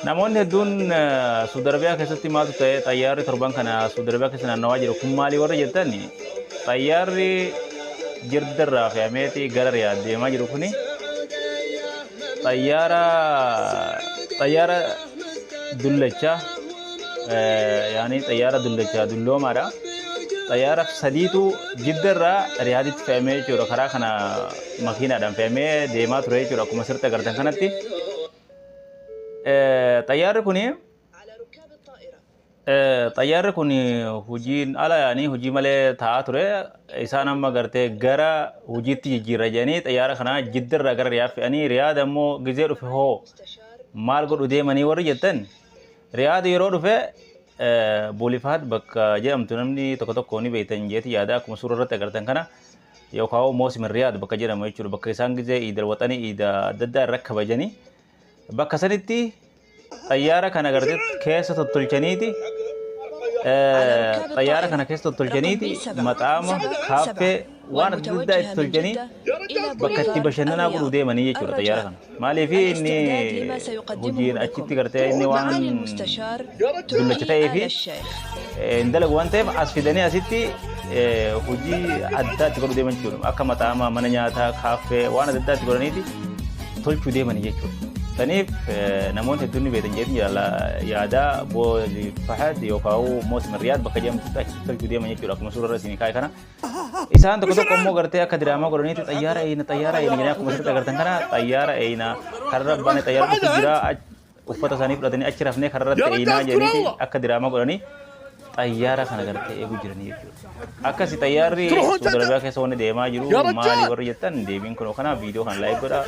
namoonni hedduun Saudi Arabiyaa keessatti maaltu ta'e xayyaarri torban kana Saudi Arabiyaa keessa naannawaa jiru kun maalii warra jettan xayyaarri jirdarraa fe'ameeti gara Riyaad deemaa jiru kuni xayyaara dullachaa yaani xayyaara dullachaa dulloomaadha. Xayyaara sadiitu jiddarraa Riyaaditti fe'amee jechuudha. Karaa kana makiinaadhaan fe'amee deemaa ture jechuudha. Akkuma sirriitti agartan kanatti. Xayyaarri kun hojiin ala yaani hojii malee taa'aa ture. Isaan amma gartee gara hojiitti jijjiirra jedhanii xayyaara kana jiddarraa gara Riyaad fe'anii Riyaad ammoo gizee dhufe hoo maal godhu deemanii warri jettan Riyaad yeroo dhufe Boolifaat bakka jedhamtu namni tokko tokko ni beektan jeeti yaada akkuma suuraa irratti agartan kana yookaan Moosim Riyaad bakka jedhamu jechuudha. Bakka isaan gizee iidal waxanii iida adda addaa irra kabajanii bakka sanitti xayyaara kana gartee keessa tottolchaniiti xayyaara kana keessa tottolchaniiti maxaama kaaffee waan adda addaa itti tolchanii bakka itti bashannanaa godhuu deemanii jechuudha xayyaara kana. Maaliif inni hojiin achitti gartee inni waan dullacha ta'ee fi hin dalagu waan ta'eef as fidanii asitti hojii addaa itti godhuu deeman jechuudha. Akka maxaama mana nyaataa kaaffee waan adda addaa itti godhaniiti tolchuu deemanii jechuudha. Saniif namoonni hedduun ni beektan jeetiin yaada Boolifaat yookaan Moosim Riyaad bakka jedhamtutti achitti tolchuu deeman jechuudha. Akkuma suuraa irra isin kaa'e kana. Isaan tokko tokko immoo gartee akka diraamaa godhaniiti xayyaara eeyina jedhanii akkuma sirriitti agartan kana xayyaara eeyina karra baane xayyaara dhufu jira uffata isaanii fudhatanii achi rafnee kararratti eeyinaa jedhaniiti akka diraamaa godhanii xayyaara kana gartee eeguu jiranii jechuudha. Akkasi xayyaarri Saudi Arabiyaa keessa wanni deemaa jiru maali warri jettan deebiin kun kana viidiyoo kan laayik godhaa.